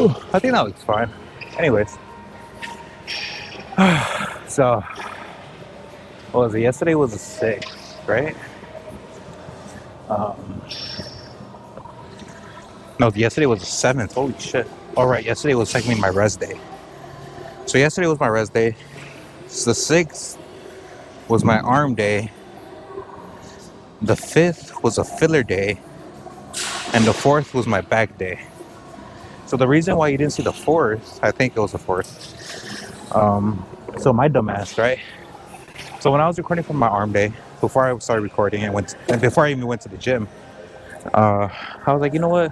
I think that looks fine. Anyways, so what was it? Yesterday was the 6th, right? Um, no, yesterday was the 7th. Holy shit! All right, yesterday was technically my rest day. So yesterday was my rest day. So the 6th was my arm day. The 5th was a filler day, and the 4th was my back day. So the reason why you didn't see the 4th, I think it was the 4th. So my dumbass, right? So when I was recording for my arm day, before I started recording and before I even went to the gym, I was like, you know what?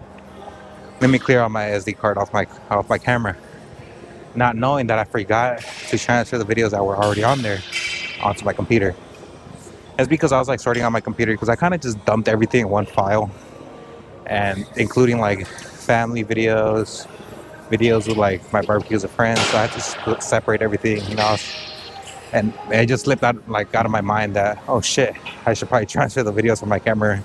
Let me clear out my SD card off my camera, not knowing that I forgot to transfer the videos that were already on there onto my computer. It's because I was like sorting out my computer because I kind of just dumped everything in one file, and including like family videos, videos with like my barbecues with friends. So I had to separate everything, you know. And it just slipped out of my mind that, oh shit, I should probably transfer the videos from my camera,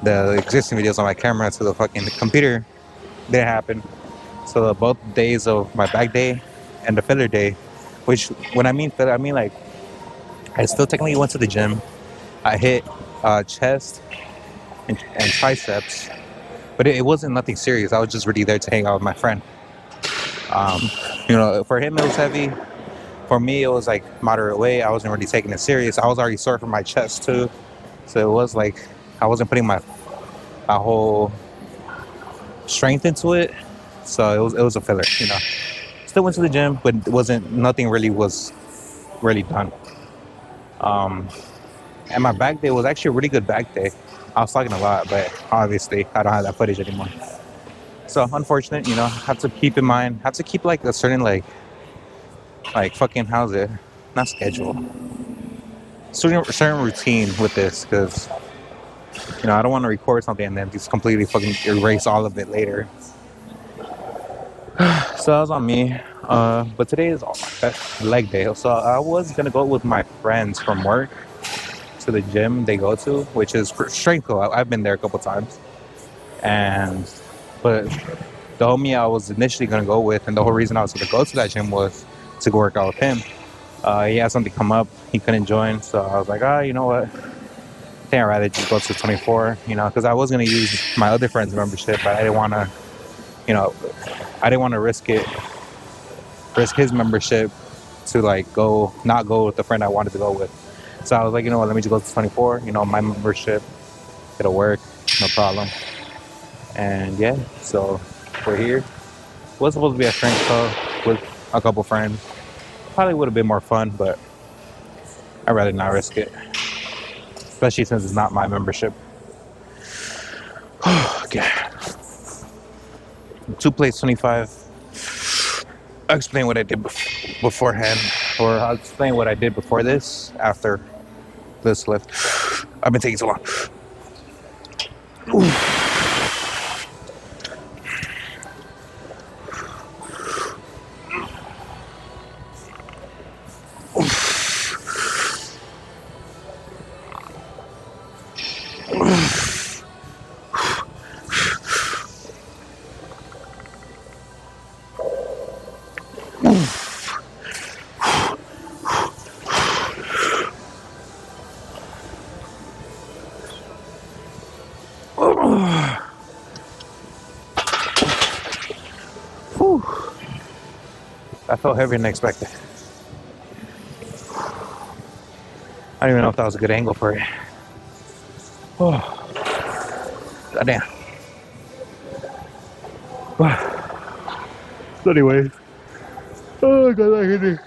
the existing videos on my camera, to the fucking computer. Didn't happen. So both days of my back day and the filler day, which when I mean filler, I mean like I still technically went to the gym. I hit chest and triceps, but it wasn't nothing serious. I was just really there to hang out with my friend. Um, you know, for him it was heavy. For me, it was like moderate weight. I wasn't really taking it serious. I was already sore from my chest too, so it was like I wasn't putting my whole strength into it. So it was a filler, you know. Still went to the gym, but it wasn't nothing really was really done. Um, and my back day was actually a really good back day. I was talking a lot, but obviously I don't have that footage anymore. So unfortunate, you know. Have to keep in mind. Have to keep like a certain like fucking how's it? Not schedule. Certain routine with this because you know I don't want to record something and then just completely fucking erase all of it later. So that was on me. But today is leg day, so I was gonna go with my friends from work to the gym they go to, which is Strength Co. I've been there a couple times, and but the homie I was initially gonna go with, and the whole reason I was gonna go to that gym was to go work out with him. He had something come up, he couldn't join, so I was like, you know what? I think I'd rather just go to 24, you know, because I was gonna use my other friend's membership, but I didn't want to, you know, I didn't want to risk his membership to like not go with the friend I wanted to go with. So I was like, you know what? Let me just go to 24. You know, my membership, it'll work, no problem. And yeah, so we're here. It was supposed to be a strength club with a couple friends. Probably would have been more fun, but I'd rather not risk it, especially since it's not my membership. Okay. 2 plates 25. I'll explain what I did beforehand, or I'll explain what I did before this, after this lift. I've been taking so long. Ooh. I felt heavier than expected. I don't even know if that was a good angle for it. Oh, goddamn. So anyway, I got that headache.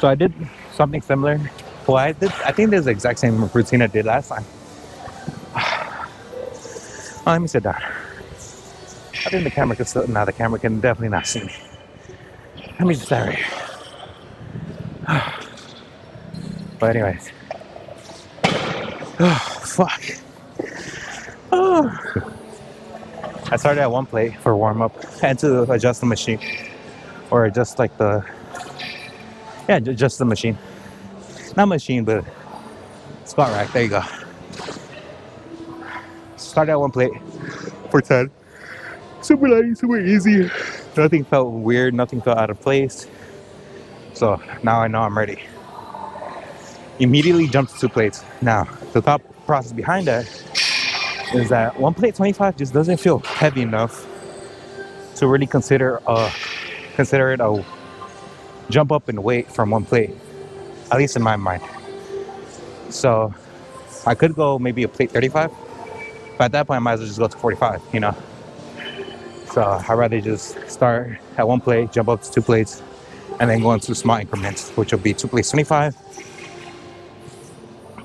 So I did something similar. Well, I think this is the exact same routine I did last time. Let me sit down. I think the camera can still. Now the camera can definitely not see me. Let me just start right here. But anyways. Fuck. I started at 1 plate for warm up and to adjust the machine, or just like just the machine. Not machine, but squat rack. There you go. started at one plate for 10. Super light, super easy. Nothing felt weird, nothing felt out of place. So now I know I'm ready. Immediately jumped to 2 plates. Now, the thought process behind that is that one plate 25 just doesn't feel heavy enough to really consider it a jump up in weight from one plate, at least in my mind. So I could go maybe a plate 35, but at that point I might as well just go to 45, you know. So I'd rather just start at one plate, jump up to 2 plates, and then go into small increments, which will be 2 plates 25,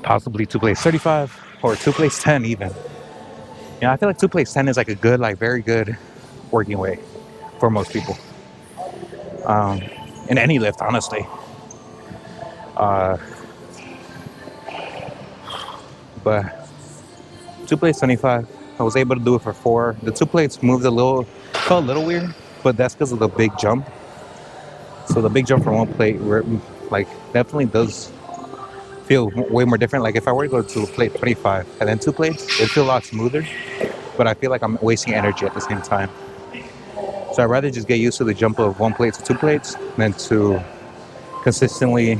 possibly 2 plates 35, or 2 plates 10 even. You know, I feel like 2 plates 10 is like a good, like very good working weight for most people. In any lift, honestly. But 2 plates 25, I was able to do it for 4. The 2 plates moved felt a little weird, but that's because of the big jump. So the big jump from one plate, like, definitely does feel way more different. Like if I were to go to a plate 25 and then 2 plates, it'd feel a lot smoother. But I feel like I'm wasting energy at the same time. So I'd rather just get used to the jump of 1 plate to 2 plates than to consistently,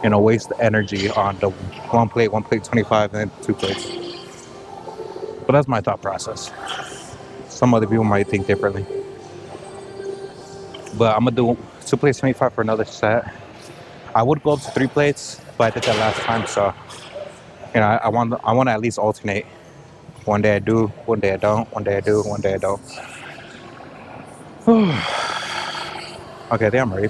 you know, waste energy on the one plate 25, and then 2 plates. But that's my thought process. Some other people might think differently. But I'm gonna do 2 plates 25 for another set. I would go up to 3 plates, but I did that last time, so you know, I want to at least alternate. One day I do, one day I don't. One day I do, one day I don't. Okay, I think I'm ready.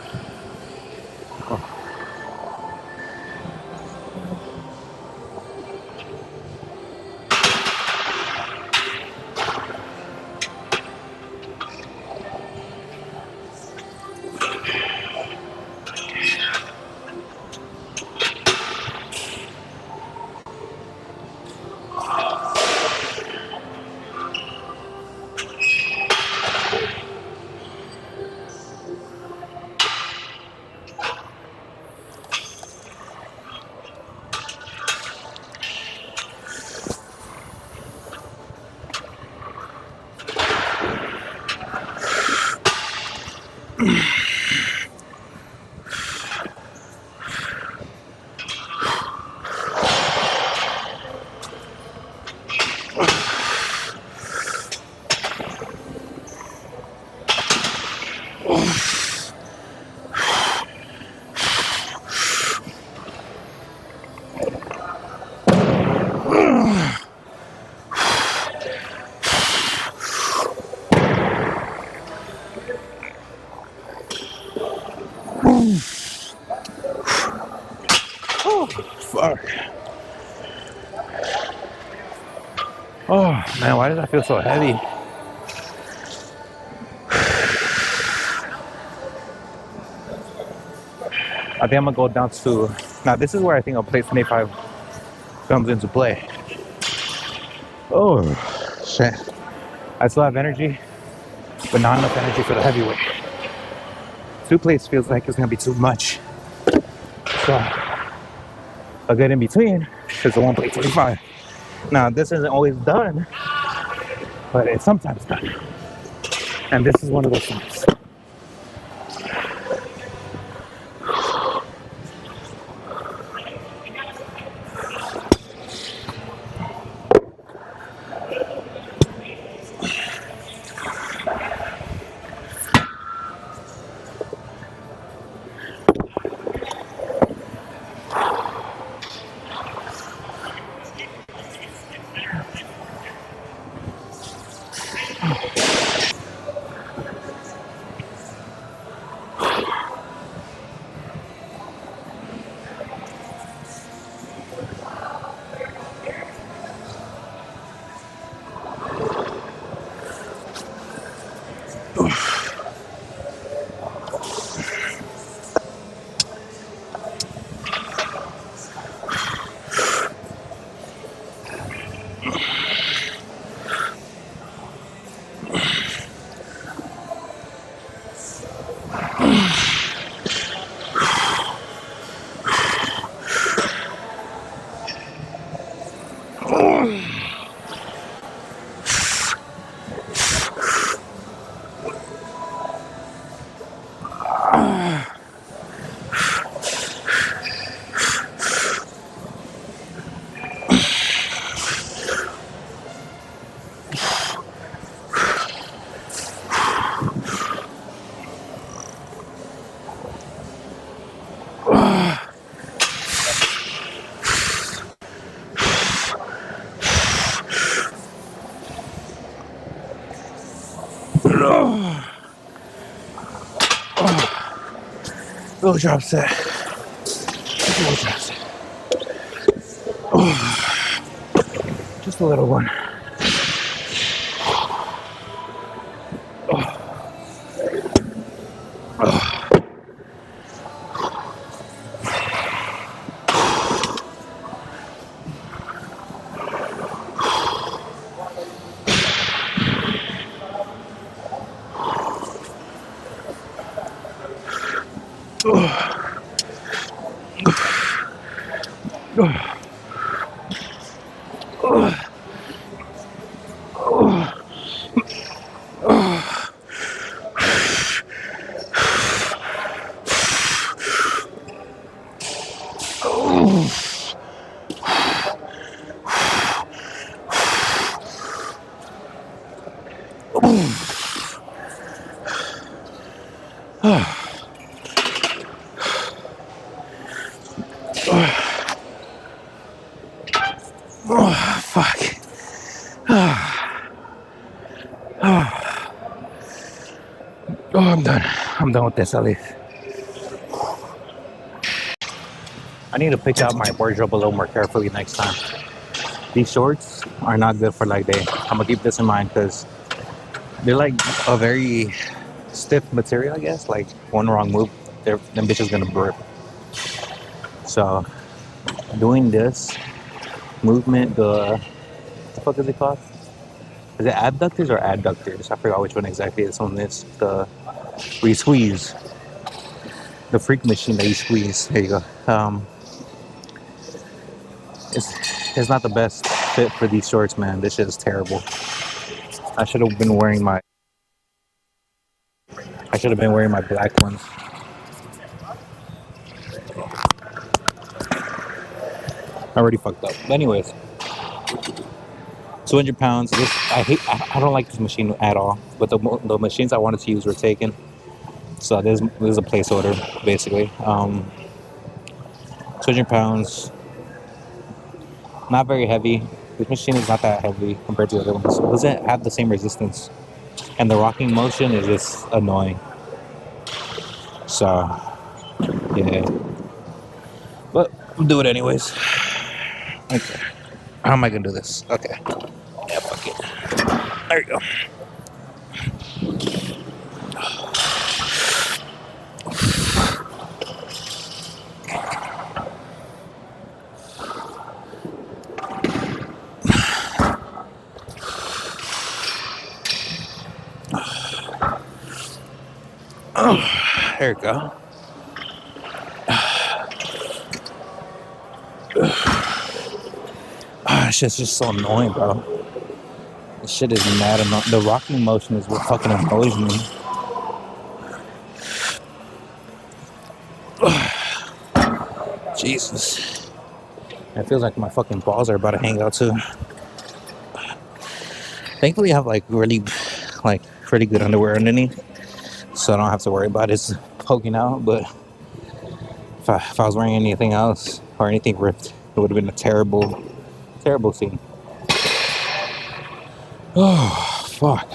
Fuck. Oh man, why does that feel so heavy? I think I'm gonna go down to, now this is where I think a plate 25 comes into play. Oh shit. I still have energy, but not enough energy for the heavyweight. 2 plates feels like it's gonna be too much. So a good in between is a 1 plate 25. Now this isn't always done, but it's sometimes done. And this is one of those times. Little drop set. Little drop set. Oh, just a little one. Oh, fuck. Oh, I'm done. I'm done with this, at least. I need to pick out my wardrobe a little more carefully next time. These shorts are not good for leg day. I'm gonna keep this in mind because they're like a very stiff material, I guess. Like one wrong move, them bitches gonna rip. So doing this movement, what the fuck is it called? Is it abductors or adductors? I forgot which one exactly it's on this. Where you squeeze. The freak machine that you squeeze. There you go. It's not the best fit for these shorts, man. This shit is terrible. I should have been wearing my black ones. I already fucked up. But anyways, 200 pounds. I don't like this machine at all. But the machines I wanted to use were taken. So this is a place order, basically. 200 pounds. Not very heavy. This machine is not that heavy compared to the other ones. It doesn't have the same resistance. And the rocking motion is just annoying. So, yeah. But we'll do it anyways. Okay. How am I gonna do this? Okay. Yeah, fuck it. There you go. Oh, there you go. This shit's just so annoying, bro. This shit is mad annoying. The rocking motion is what fucking annoys me. Jesus. It feels like my fucking balls are about to hang out too. Thankfully I have pretty good underwear underneath. So I don't have to worry about it poking out. But if I was wearing anything else or anything ripped, it would have been a terrible scene. Oh, fuck.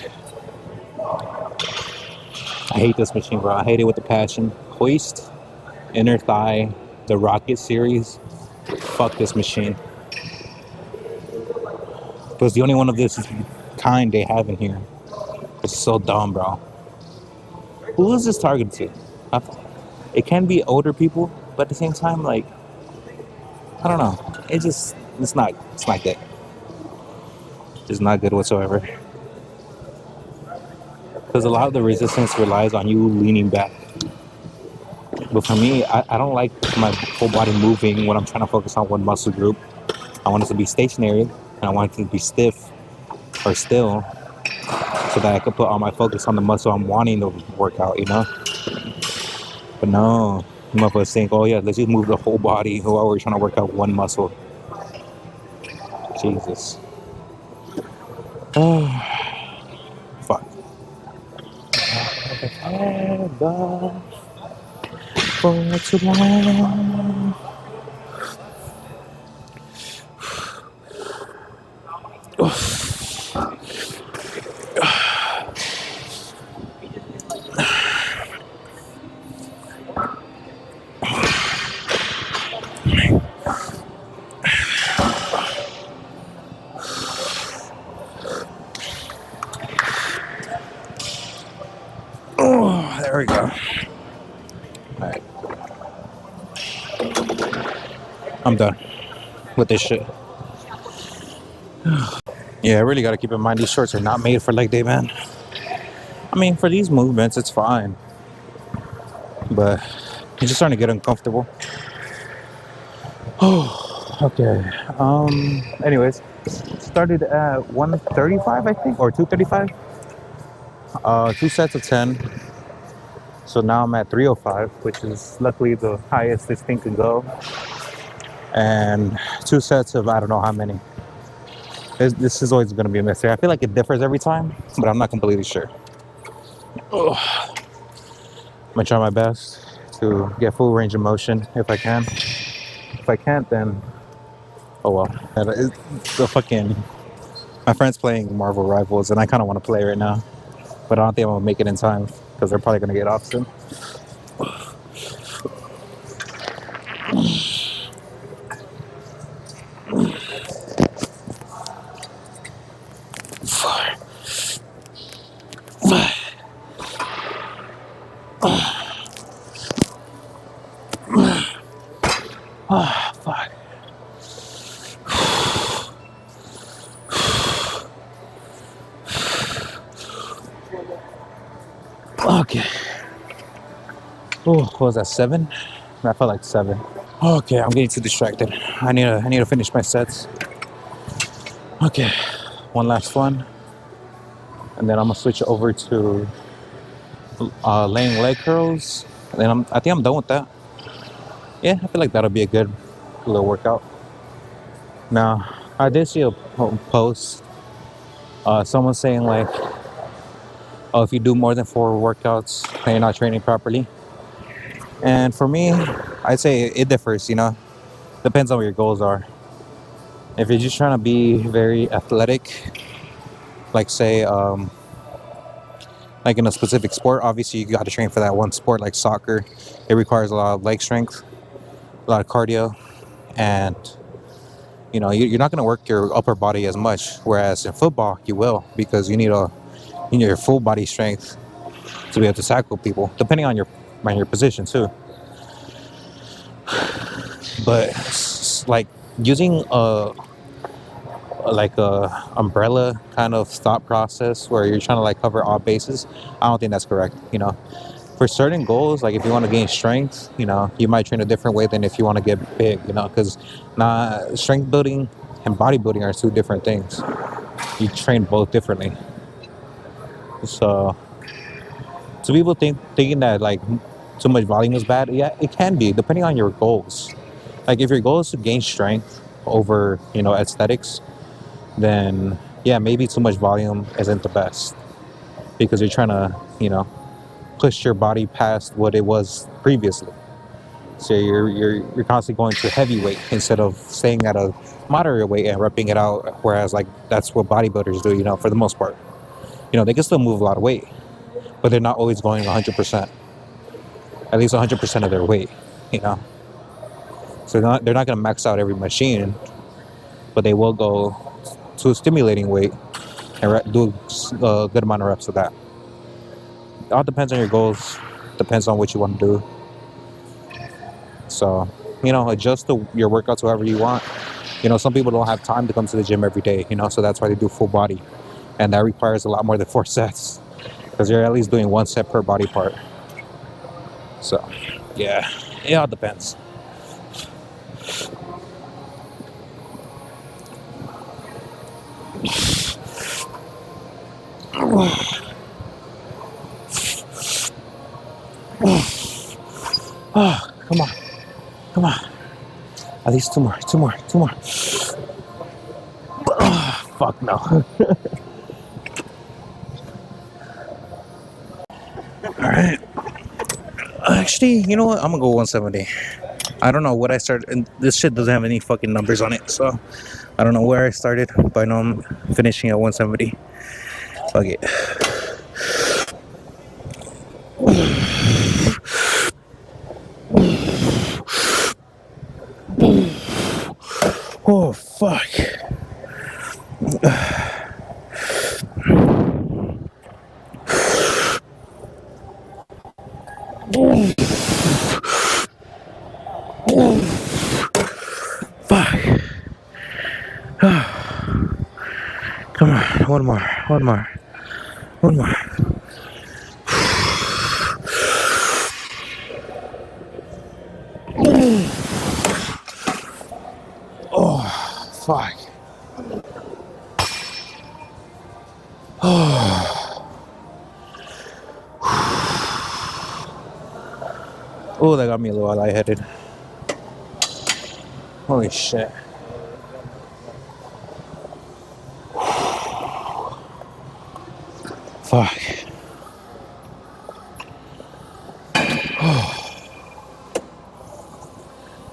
I hate this machine, bro. I hate it with a passion. Hoist, Inner Thigh, the Rocket series. Fuck this machine. It was the only one of this kind they have in here. It's so dumb, bro. Who is this targeted to? It can be older people, but at the same time, I don't know. It's not good. It's not good whatsoever. Because a lot of the resistance relies on you leaning back. But for me, I don't like my whole body moving when I'm trying to focus on one muscle group. I want it to be stationary, and I want it to be stiff or still, so that I can put all my focus on the muscle I'm wanting to work out, you know? But no, you motherfuckers think, oh yeah, let's just move the whole body while we're trying to work out one muscle. Jesus. Oh, fuck. For too long. There we go. Alright. I'm done with this shit. Yeah, I really gotta keep in mind these shorts are not made for leg day, man. I mean, for these movements, it's fine. But it's just starting to get uncomfortable. Oh, okay. Anyways, started at 135, I think, or 235. 2 sets of 10. So now I'm at 305, which is luckily the highest this thing can go. And 2 sets of I don't know how many. This is always going to be a mystery. I feel like it differs every time, but I'm not completely sure. Oh. I'm going to try my best to get full range of motion if I can. If I can't, then oh well. The fucking my friend's playing Marvel Rivals, and I kind of want to play right now, but I don't think I'm gonna make it in time because they're probably gonna get off soon. Oh, fuck. Okay. Oh, what was that, 7? I felt like 7. Okay, I'm getting too distracted. I need to finish my sets. Okay, one last one, and then I'm gonna switch over to laying leg curls, and then I think I'm done with that. Yeah, I feel like that'll be a good little workout. Now, I did see a post, someone saying like, oh, if you do more than 4 workouts, then you're not training properly. And for me, I'd say it differs, depends on what your goals are. If you're just trying to be very athletic, like say, like in a specific sport, obviously you got to train for that one sport, like soccer. It requires a lot of leg strength, a lot of cardio, and you're not going to work your upper body as much. Whereas in football, you will, because you need your full body strength to be able to tackle people, depending on your position too. But like using a umbrella kind of thought process where you're trying to like cover all bases, I don't think that's correct. For certain goals, like if you want to gain strength, you might train a different way than if you want to get big, because strength building and bodybuilding are 2 different things. You train both differently. So people thinking that like too much volume is bad. Yeah, it can be, depending on your goals. Like if your goal is to gain strength over, aesthetics, then yeah, maybe too much volume isn't the best, because you're trying to, push your body past what it was previously. So you're constantly going to heavyweight instead of staying at a moderate weight and repping it out. Whereas like that's what bodybuilders do, for the most part. They can still move a lot of weight, but they're not always going 100%. At least 100% of their weight, So they're not going to max out every machine, but they will go to a stimulating weight and do a good amount of reps of that. It all depends on your goals, depends on what you want to do. So, adjust your workouts however you want. Some people don't have time to come to the gym every day, so that's why they do full body. And that requires a lot more than 4 sets, because you're at least doing 1 set per body part. So, yeah, it all depends. Oh, come on. At least 2 more. Oh, fuck no. All right. Actually, you know what? I'm gonna go 170. I don't know what I started, and this shit doesn't have any fucking numbers on it, so I don't know where I started, but I know I'm finishing at 170. Fuck it. Oh, fuck. Come on, one more, one more, one more. Oh, fuck. Oh, that got me a little lightheaded. Holy shit. Fuck.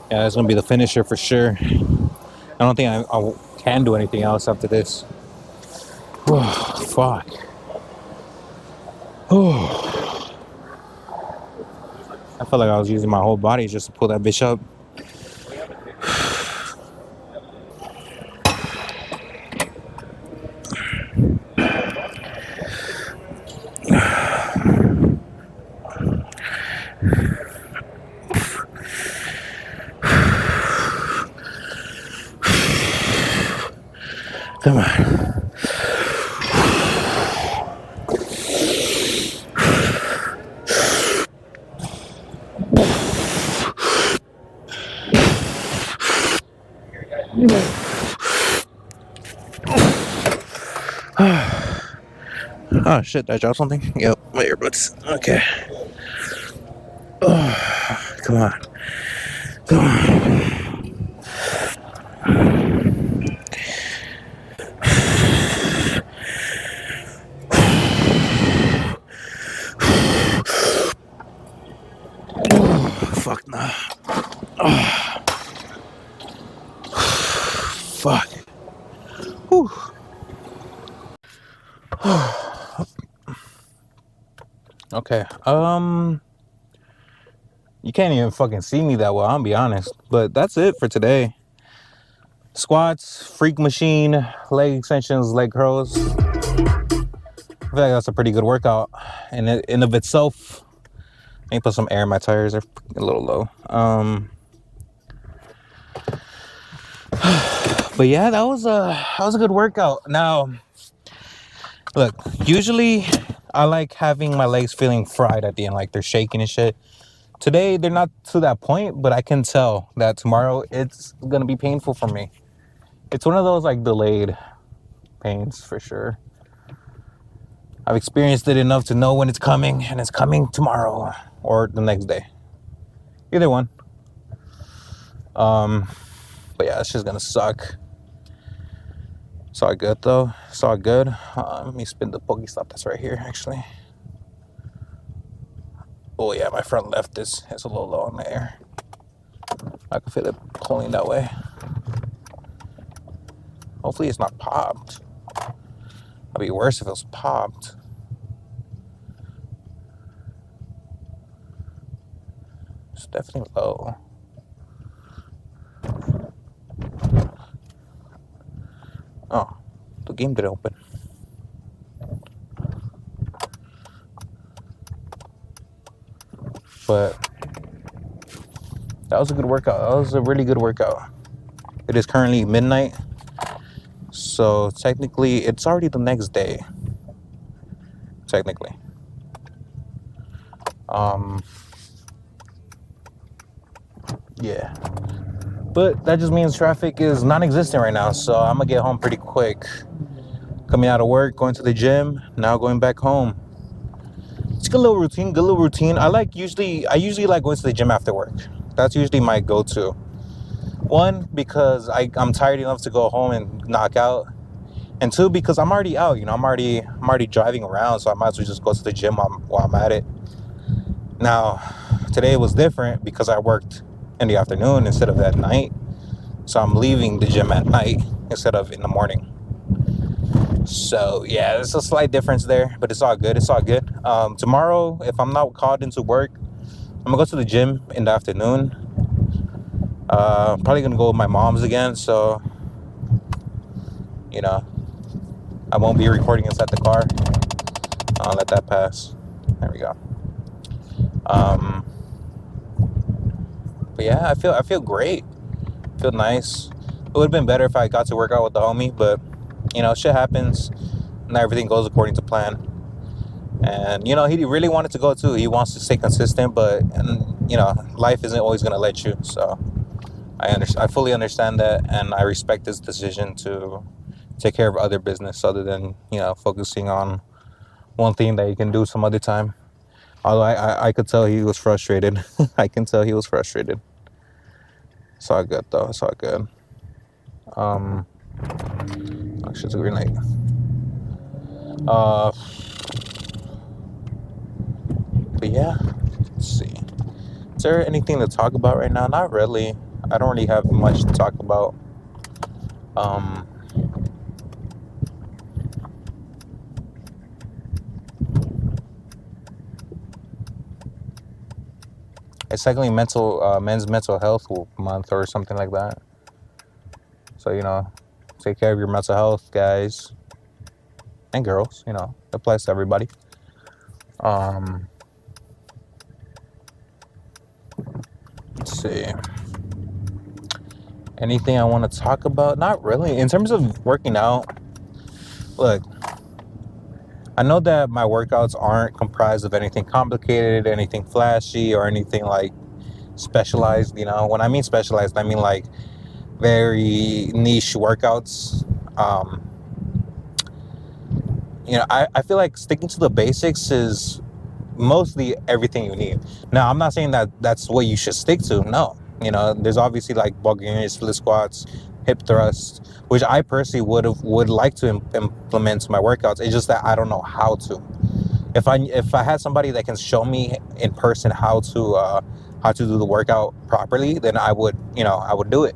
Yeah, that's gonna be the finisher for sure. I don't think I can do anything else after this. Oh, fuck. Oh. I felt like I was using my whole body just to pull that bitch up. Come on. Oh shit, did I drop something? Yep, my earbuds. Okay. Oh, come on. Come on. Fuck nah. Oh. Fuck. Whew. Okay. You can't even fucking see me that well, I'll be honest. But that's it for today. Squats, freak machine, leg extensions, leg curls. I feel like that's a pretty good workout in of itself. Let me put some air in my tires, they're a little low. But yeah, that was a good workout. Now, look, usually I like having my legs feeling fried at the end, like they're shaking and shit. Today, they're not to that point, but I can tell that tomorrow it's gonna be painful for me. It's one of those like delayed pains for sure. I've experienced it enough to know when it's coming, and it's coming tomorrow or the next day. Either one. But yeah, it's just gonna suck. It's all good though. It's all good. Let me spin the Pokestop that's right here actually. Oh yeah, my front left is a little low on the air. I can feel it pulling that way. Hopefully it's not popped. It'd be worse if it was popped. It's definitely low. Oh, the game didn't open. But that was a good workout. That was a really good workout. It is currently midnight. So technically, it's already the next day. Technically. Yeah. But that just means traffic is non-existent right now. So I'm gonna get home pretty quick. Coming out of work, going to the gym, now going back home. It's a good little routine. I usually like going to the gym after work. That's usually my go-to. One, because I'm tired enough to go home and knock out. And two, because I'm already out, I'm already driving around, so I might as well just go to the gym while I'm at it. Now, today was different because I worked in the afternoon instead of at night. So I'm leaving the gym at night instead of in the morning. So yeah, there's a slight difference there, but it's all good. Tomorrow, if I'm not called into work, I'm gonna go to the gym in the afternoon. Probably gonna go with my mom's again, so I won't be recording inside the car. I'll let that pass. There we go. But yeah, I feel great. I feel nice. It would have been better if I got to work out with the homie, but shit happens. Not everything goes according to plan. And he really wanted to go too. He wants to stay consistent, but life isn't always gonna let you. So I fully understand that, and I respect his decision to take care of other business other than focusing on one thing that he can do some other time. Although I could tell he was frustrated. I can tell he was frustrated. It's all good though. It's all good. Actually, it's a green light. But yeah, let's see. Is there anything to talk about right now? Not really. I don't really have much to talk about. It's technically men's mental health month or something like that. So take care of your mental health, guys and girls. It applies to everybody. Let's see. Anything I want to talk about? Not really. In terms of working out, look, I know that my workouts aren't comprised of anything complicated, anything flashy, or anything like specialized. When I mean specialized, I mean like very niche workouts. I feel like sticking to the basics is mostly everything you need. Now, I'm not saying that that's what you should stick to. No, there's obviously like Bulgarian split squats, hip thrusts, which I personally would like to implement to my workouts. It's just that I don't know how to. If I had somebody that can show me in person how to do the workout properly, then I would do it.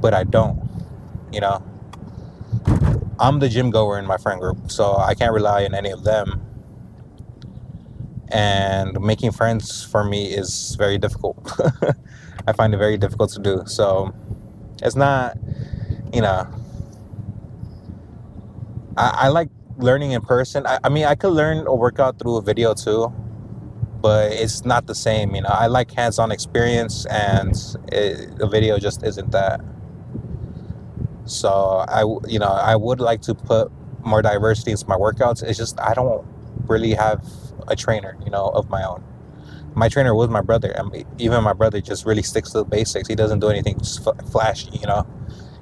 But I don't. I'm the gym goer in my friend group, so I can't rely on any of them. And making friends for me is very difficult. I find it very difficult to do. So it's not, I like learning in person. I mean, I could learn a workout through a video too, but it's not the same. I like hands-on experience, and a video just isn't that. So I would like to put more diversity into my workouts. It's just I don't really have a trainer, of my own. My trainer was my brother. I mean, even my brother just really sticks to the basics. He doesn't do anything flashy,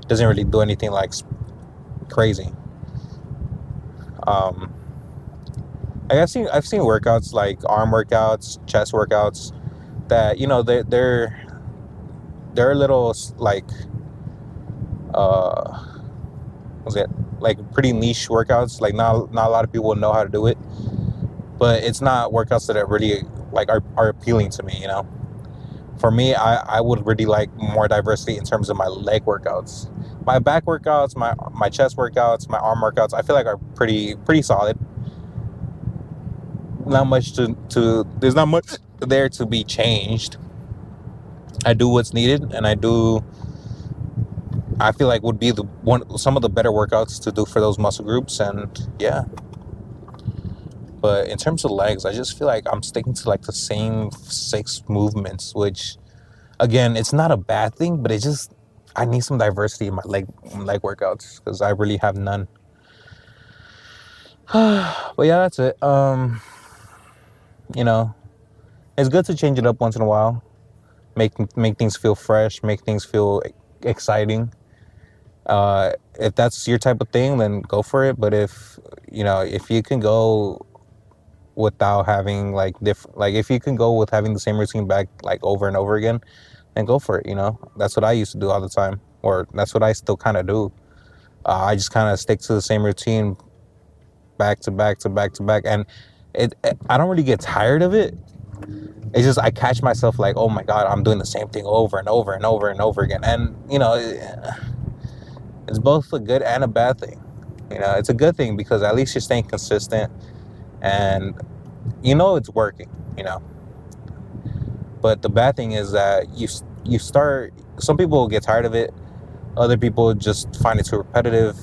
Doesn't really do anything like crazy. I've seen workouts like arm workouts, chest workouts that they're a little like what's it, like pretty niche workouts. Like not a lot of people know how to do it, but it's not workouts that are really like are appealing to me. For me, I would really like more diversity in terms of my leg workouts. My back workouts, my chest workouts, my arm workouts, I feel like are pretty solid. Not much there's not much there to be changed. I do what's needed, and I feel like would be some of the better workouts to do for those muscle groups, and yeah. But in terms of legs, I just feel like I'm sticking to like the same 6 movements, which again, it's not a bad thing, but it's just I need some diversity in my leg workouts because I really have none. But yeah, that's it. It's good to change it up once in a while. Make things feel fresh, make things feel exciting. If that's your type of thing, then go for it. But if you can go without having like if you can go with having the same routine back like over and over again, then go for it. That's what I used to do all the time, or that's what I still kind of do. I just kind of stick to the same routine back to back to back to back, and I don't really get tired of it. It's just I catch myself like, oh my god, I'm doing the same thing over and over and over and over again, and it's both a good and a bad thing. It's a good thing because at least you're staying consistent, and it's working. But the bad thing is that you start. Some people get tired of it. Other people just find it too repetitive.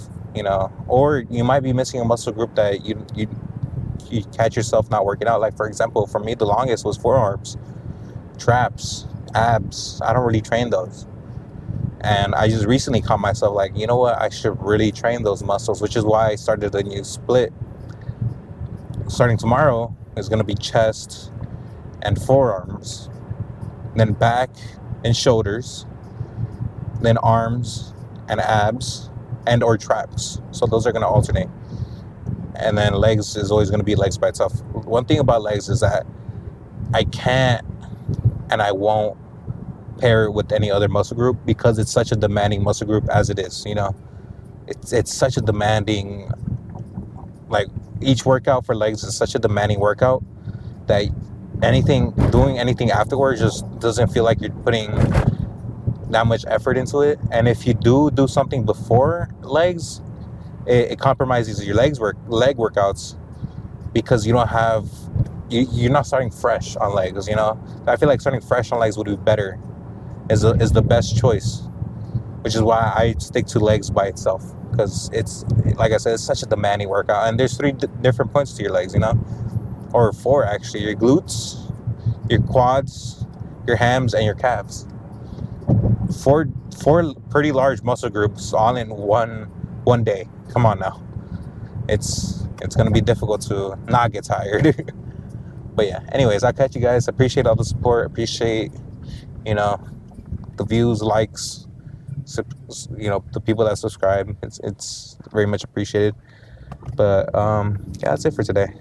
Or you might be missing a muscle group that you catch yourself not working out. Like for example, for me, the longest was forearms, traps, abs. I don't really train those. And I just recently caught myself like, you know what, I should really train those muscles, which is why I started a new split. Starting tomorrow is going to be chest and forearms, then back and shoulders, then arms and abs and or traps. So those are going to alternate. And then legs is always going to be legs by itself. One thing about legs is that I can't and I won't pair it with any other muscle group because it's such a demanding muscle group as it is. You know, it's such a demanding, like, each workout for legs is such a demanding workout that doing anything afterwards just doesn't feel like you're putting that much effort into it. And if you do something before legs, it compromises your leg workouts because you don't have you're not starting fresh on legs. You know, I feel like starting fresh on legs would be better, is the best choice, which is why I stick to legs by itself, because it's, like I said, it's such a demanding workout. And there's three different points to your legs, you know, or four actually: your glutes, your quads, your hams, and your calves. Four pretty large muscle groups all in one day. Come on now, it's gonna be difficult to not get tired. But yeah, anyways, I'll catch you guys. Appreciate all the support. Appreciate, you know, the views, likes, you know, the people that subscribe. It's very much appreciated. But yeah, that's it for today.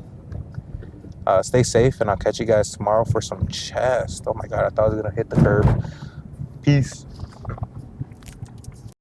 Stay safe, and I'll catch you guys tomorrow for some chest. Oh my god, I thought I was gonna hit the curb. Peace.